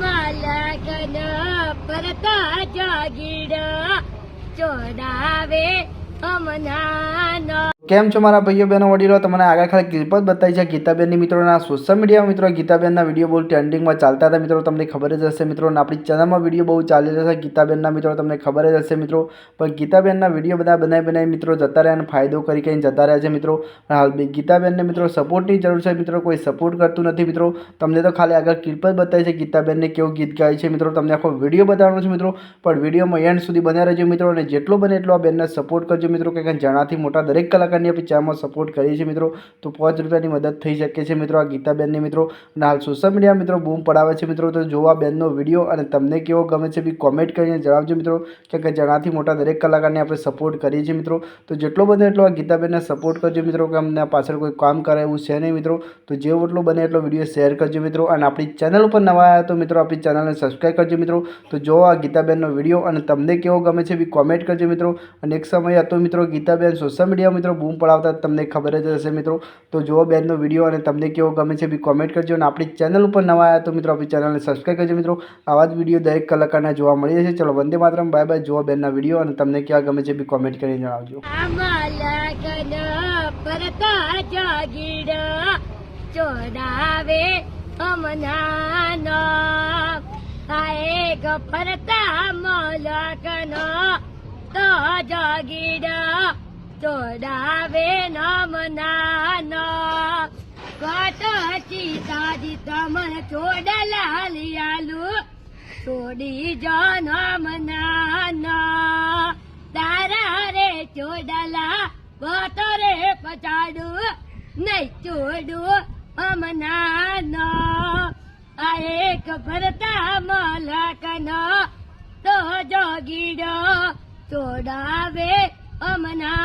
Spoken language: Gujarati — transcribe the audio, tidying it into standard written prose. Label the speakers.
Speaker 1: માલકન પરતા જાગીડ ચોડાવે અમનાનો।
Speaker 2: કેમ છો મારા ભાઈઓ બહેનો વડીલો? તમને આગળ ખાલી ક્લિપ જ બતાવી છે ગીતાબેનની મિત્રોના સોશિયલ મીડિયામાં મિત્રો ગીતાબેનના વિડીયો બહુ ટ્રેન્ડિંગમાં ચાલતા હતા મિત્રો, તમને ખબર જ હશે મિત્રો। અને આપણી ચેનલમાં વિડીયો બહુ ચાલી રહ્યા છે ગીતાબેનના મિત્રો, તમને ખબર જ હશે મિત્રો। પણ ગીતાબેનના વિડીયો બધા બનાવી મિત્રો જતા રહ્યા અને ફાયદો કરી કઈ જતા રહ્યા છે મિત્રો। હાલ ગીતાબેનને મિત્રો સપોર્ટની જરૂર છે મિત્રો, કોઈ સપોર્ટ કરતું નથી મિત્રો। તમને તો ખાલી આગળ ક્લિપ જ બતાવી છે ગીતાબેનને કેવું ગીત ગાય છે મિત્રો, તમને આખો વિડીયો બતાવવાનો છે મિત્રો। પણ વિડીયોમાં એન્ડ સુધી બન્યા રહેજો મિત્રો, અને જેટલો બને એટલો આ બેનને સપોર્ટ કરજો મિત્રો, કે જણાથી મોટા દરેક કલાકારની આપણી ચેનલમાં સપોર્ટ કરીએ છીએ મિત્રો। તો 5 રૂપિયાની મદદ થઈ શકે છે મિત્રો આ ગીતાબેનની મિત્રો। અને હાલ સોશિયલ મીડિયા મિત્રો બૂમ પડાવે છે મિત્રો, તો જોવા બેનનો વિડીયો અને તમને કેવો ગમે છે બી કોમેન્ટ કરીને જણાવજો મિત્રો, કે જણાથી મોટા દરેક કલાકારને આપણે સપોર્ટ કરીએ છીએ મિત્રો। તો જેટલો બને એટલો આ ગીતાબેનને સપોર્ટ કરજો મિત્રો, કે અમને પાછળ કોઈ કામ કરે એવું છે નહીં મિત્રો। તો જેવો એટલો બને એટલો વિડીયો શેર કરજો મિત્રો, અને આપણી ચેનલ ઉપર નવા આવ્યા તો મિત્રો આપણી ચેનલને સબસ્ક્રાઈબ કરજો મિત્રો। તો જો આ ગીતાબેનનો વિડીયો અને તમને કેવો ગમે છે બી કોમેન્ટ કરજો મિત્રો। અને એક સમય હતો મિત્રો ગીતાબેન સોશિયલ મીડિયા મિત્રો બૂમ પડાવતા તમને ખબર જ હશે મિત્રો। તો જો બેનનો વિડીયો અને તમને કેવો ગમે છે બી કોમેન્ટ કરજો, અને આપણી ચેનલ ઉપર નવા આવ્યા તો મિત્રો આપણી ચેનલને સબસ્ક્રાઈબ કરજો મિત્રો। આવા જ વિડીયો દરેક કલાકારના જોવા મળી જશે। ચલો વંદે માતરમ, બાય બાય। જોવા બેનના વિડીયો અને તમને કેવા ગમે છે બી કોમેન્ટ કરીને જણાવજો।
Speaker 1: માલકન પરતા જાગીડ ચોડાવે અમનાનો। આએ ગફરતા માલકન તો જાગીડ ચોડાવે નમનાનો। કોટ ચીતાજી તમન ચોડલા લિયાલુ છોડી જો નમનાનો। તારા રે ચોડલા કોટ રે પચાડું નહીં ચોડું અમનાનો। આ એક ભરતા મલકનો તો જોગીડો ચોડાવે અમના।